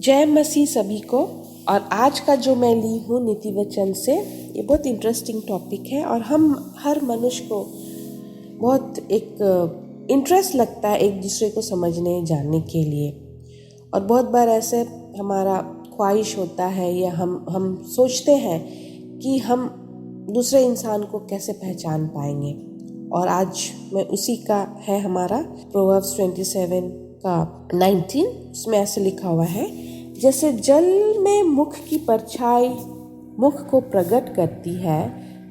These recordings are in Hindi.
जय मसीह सभी को। और आज का जो मैं ली हूँ नीति वचन से, ये बहुत इंटरेस्टिंग टॉपिक है और हम हर मनुष्य को बहुत एक इंटरेस्ट लगता है एक दूसरे को समझने जानने के लिए। और बहुत बार ऐसे हमारा ख्वाहिश होता है या हम सोचते हैं कि हम दूसरे इंसान को कैसे पहचान पाएंगे। और आज में उसी का है हमारा प्रोवर्ब्स 27 का 19। उसमें ऐसे लिखा हुआ है, जैसे जल में मुख की परछाई मुख को प्रकट करती है,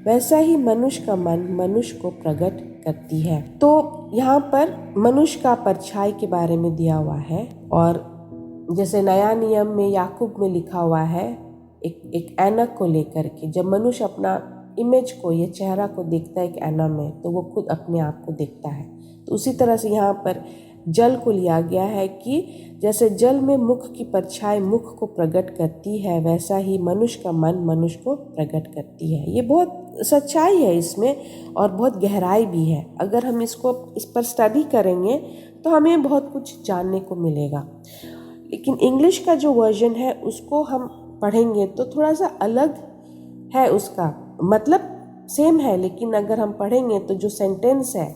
वैसा ही मनुष्य का मन मनुष्य को प्रकट करती है। तो यहाँ पर मनुष्य का परछाई के बारे में दिया हुआ है। और जैसे नया नियम में याकूब में लिखा हुआ है एक ऐनक को लेकर के, जब मनुष्य अपना इमेज को या चेहरा को देखता है एक ऐना में, तो वो खुद अपने आप को देखता है। तो उसी तरह से यहाँ पर जल को लिया गया है कि जैसे जल में मुख की परछाई मुख को प्रकट करती है, वैसा ही मनुष्य का मन मनुष्य को प्रकट करती है। ये बहुत सच्चाई है इसमें और बहुत गहराई भी है। अगर हम इस पर स्टडी करेंगे तो हमें बहुत कुछ जानने को मिलेगा। लेकिन इंग्लिश का जो वर्जन है उसको हम पढ़ेंगे तो थोड़ा सा अलग है, उसका मतलब सेम है, लेकिन अगर हम पढ़ेंगे तो जो सेंटेंस है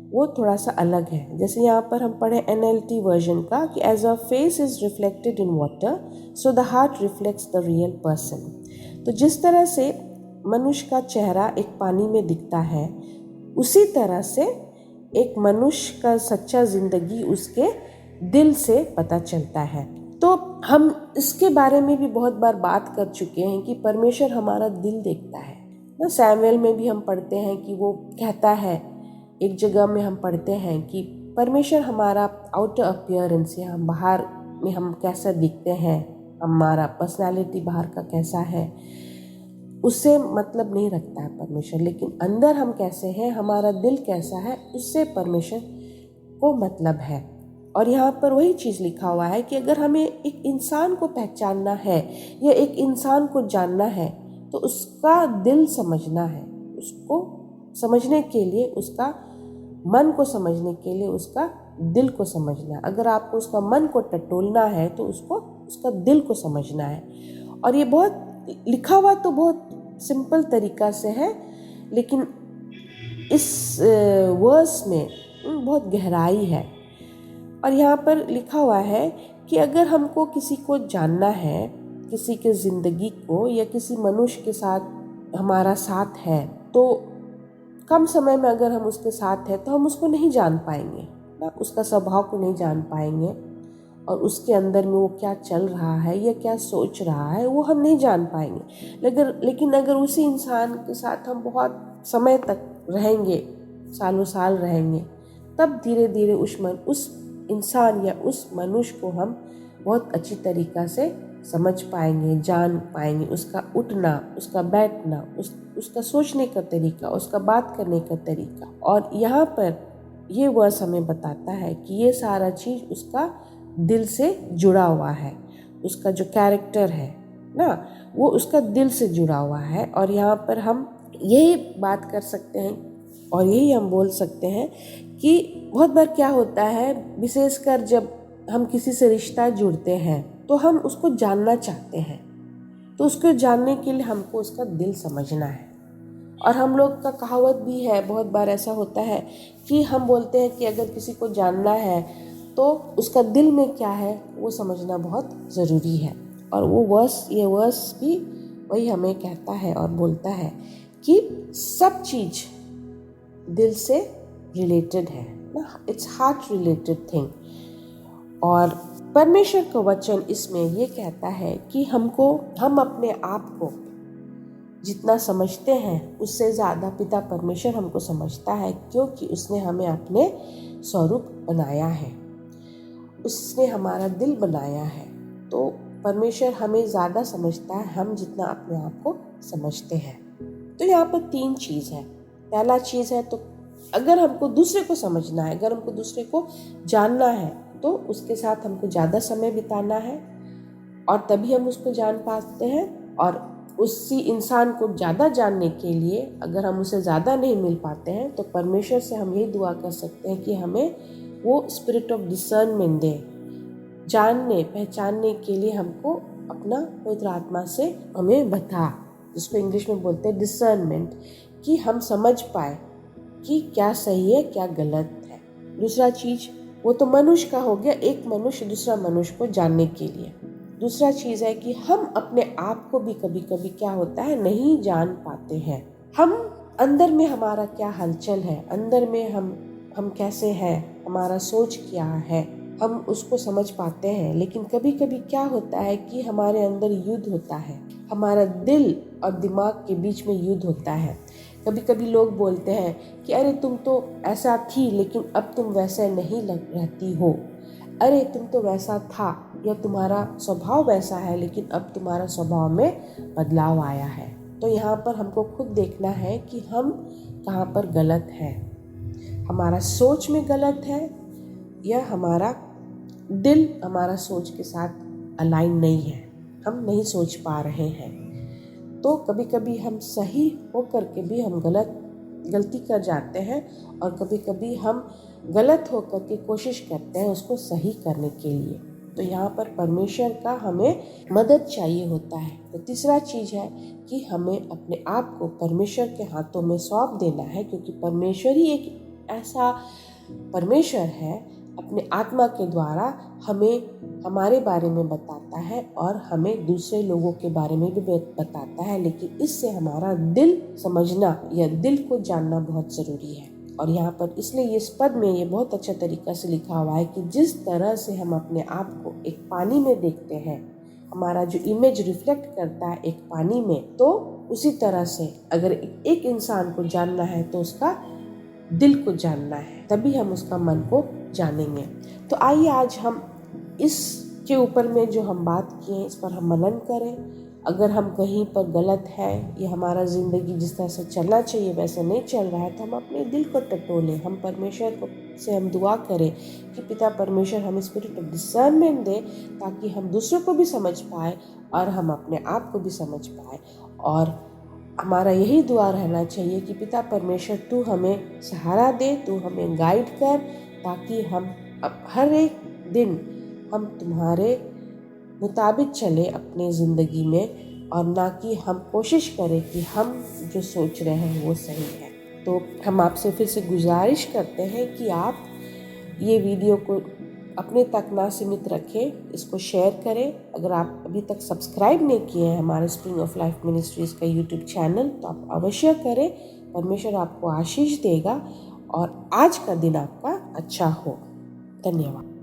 वो थोड़ा सा अलग है। जैसे यहाँ पर हम पढ़े NLT वर्जन का कि as a face is reflected in water, so the heart reflects the real person. तो जिस तरह से मनुष्य का चेहरा एक पानी में दिखता है, उसी तरह से एक मनुष्य का सच्चा जिंदगी उसके दिल से पता चलता है। तो हम इसके बारे में भी बहुत बार बात कर चुके हैं कि परमेश्वर हमारा दिल देखता है ना। सैमुएल में भी हम पढ़ते हैं कि वो कहता है, एक जगह में हम पढ़ते हैं कि परमेश्वर हमारा आउटर अपीयरेंस या हम बाहर में हम कैसा दिखते हैं, हमारा पर्सनालिटी बाहर का कैसा है, उससे मतलब नहीं रखता है परमेश्वर। लेकिन अंदर हम कैसे हैं, हमारा दिल कैसा है, उससे परमेश्वर को मतलब है। और यहाँ पर वही चीज़ लिखा हुआ है कि अगर हमें एक इंसान को पहचानना है या एक इंसान को जानना है तो उसका दिल समझना है। उसको समझने के लिए, उसका मन को समझने के लिए उसका दिल को समझना। अगर आपको उसका मन को टटोलना है तो उसको उसका दिल को समझना है। और ये बहुत लिखा हुआ तो बहुत सिंपल तरीका से है, लेकिन इस वर्स में बहुत गहराई है। और यहाँ पर लिखा हुआ है कि अगर हमको किसी को जानना है, किसी के ज़िंदगी को या किसी मनुष्य के साथ हमारा साथ है, तो कम समय में अगर हम उसके साथ हैं तो हम उसको नहीं जान पाएंगे ना, उसका स्वभाव को नहीं जान पाएंगे और उसके अंदर में वो क्या चल रहा है या क्या सोच रहा है वो हम नहीं जान पाएंगे। लेकिन अगर उसी इंसान के साथ हम बहुत समय तक रहेंगे, सालों साल रहेंगे, तब धीरे धीरे उस इंसान या उस मनुष्य को हम बहुत अच्छी तरीक़ा से समझ पाएंगे, जान पाएंगे। उसका उठना, उसका बैठना, उसका सोचने का तरीका, उसका बात करने का तरीका। और यहाँ पर ये वर्स हमें बताता है कि ये सारा चीज़ उसका दिल से जुड़ा हुआ है। उसका जो कैरेक्टर है ना, वो उसका दिल से जुड़ा हुआ है। और यहाँ पर हम यही बात कर सकते हैं और यही हम बोल सकते हैं कि बहुत बार क्या होता है, विशेषकर जब हम किसी से रिश्ता जुड़ते हैं तो हम उसको जानना चाहते हैं। तो उसको जानने के लिए हमको उसका दिल समझना है। और हम लोग का कहावत भी है, बहुत बार ऐसा होता है कि हम बोलते हैं कि अगर किसी को जानना है तो उसका दिल में क्या है वो समझना बहुत ज़रूरी है। और ये वर्स भी वही हमें कहता है और बोलता है कि सब चीज़ दिल से रिलेटेड है ना, इट्स हार्ट रिलेटेड थिंग। और परमेश्वर का वचन इसमें ये कहता है कि हम अपने आप को जितना समझते हैं उससे ज़्यादा पिता परमेश्वर हमको समझता है, क्योंकि उसने हमें अपने स्वरूप बनाया है, उसने हमारा दिल बनाया है। तो परमेश्वर हमें ज़्यादा समझता है हम जितना अपने आप को समझते हैं। तो यहाँ पर 3 चीज़ है। पहला चीज़ है, तो अगर हमको दूसरे को समझना है, अगर हमको दूसरे को जानना है तो उसके साथ हमको ज़्यादा समय बिताना है और तभी हम उसको जान पाते हैं। और उसी इंसान को ज़्यादा जानने के लिए अगर हम उसे ज़्यादा नहीं मिल पाते हैं तो परमेश्वर से हम यही दुआ कर सकते हैं कि हमें वो स्पिरिट ऑफ डिसर्नमेंट दे, जानने पहचानने के लिए हमको अपना पवित्र आत्मा से हमें बता, जिसको इंग्लिश में बोलते हैं डिसर्नमेंट, कि हम समझ पाए कि क्या सही है क्या गलत है। दूसरा चीज वो तो मनुष्य का हो गया, एक मनुष्य दूसरा मनुष्य को जानने के लिए। दूसरा चीज है कि हम अपने आप को भी कभी कभी क्या होता है नहीं जान पाते हैं। हम अंदर में हमारा क्या हलचल है, अंदर में हम कैसे हैं, हमारा सोच क्या है, हम उसको समझ पाते हैं। लेकिन कभी कभी क्या होता है कि हमारे अंदर युद्ध होता है, हमारा दिल और दिमाग के बीच में युद्ध होता है। कभी कभी लोग बोलते हैं कि अरे तुम तो ऐसा थी लेकिन अब तुम वैसे नहीं रहती हो, अरे तुम तो वैसा था, या तुम्हारा स्वभाव वैसा है लेकिन अब तुम्हारा स्वभाव में बदलाव आया है। तो यहाँ पर हमको खुद देखना है कि हम कहाँ पर गलत है, हमारा सोच में गलत है या हमारा दिल हमारा सोच के साथ अलाइन नहीं है, हम नहीं सोच पा रहे हैं। तो कभी कभी हम सही होकर के भी हम गलती कर जाते हैं, और कभी कभी हम गलत होकर के कोशिश करते हैं उसको सही करने के लिए। तो यहाँ पर परमेश्वर का हमें मदद चाहिए होता है। तो तीसरा चीज़ है कि हमें अपने आप को परमेश्वर के हाथों में सौंप देना है, क्योंकि परमेश्वर ही एक ऐसा परमेश्वर है अपने आत्मा के द्वारा हमें हमारे बारे में बताता है और हमें दूसरे लोगों के बारे में भी बताता है। लेकिन इससे हमारा दिल समझना या दिल को जानना बहुत ज़रूरी है। और यहाँ पर इसलिए इस पद में ये बहुत अच्छा तरीका से लिखा हुआ है कि जिस तरह से हम अपने आप को एक पानी में देखते हैं, हमारा जो इमेज रिफ्लेक्ट करता है एक पानी में, तो उसी तरह से अगर एक इंसान को जानना है तो उसका दिल को जानना है, तभी हम उसका मन को जानेंगे। तो आइए आज हम इसके ऊपर में जो हम बात किए इस पर हम मनन करें। अगर हम कहीं पर गलत है या हमारा ज़िंदगी जिस तरह से चलना चाहिए वैसे नहीं चल रहा है, तो हम अपने दिल को टटोलें, हम परमेश्वर को से हम दुआ करें कि पिता परमेश्वर हमें स्पिरिट ऑफ डिसर्नमेंट दे, ताकि हम दूसरों को भी समझ पाए और हम अपने आप को भी समझ पाए। और हमारा यही दुआ रहना चाहिए कि पिता परमेश्वर तू हमें सहारा दे, तू हमें गाइड कर, ताकि हम हर एक दिन हम तुम्हारे मुताबिक चले अपने ज़िंदगी में, और ना कि हम कोशिश करें कि हम जो सोच रहे हैं वो सही है। तो हम आपसे फिर से गुजारिश करते हैं कि आप ये वीडियो को अपने तक ना सीमित रखें, इसको शेयर करें। अगर आप अभी तक सब्सक्राइब नहीं किए हैं हमारे स्प्रिंग ऑफ लाइफ मिनिस्ट्रीज़ का यूट्यूब चैनल, तो आप अवश्य करें। परमेश्वर आपको आशीष देगा और आज का दिन आपका अच्छा हो। धन्यवाद।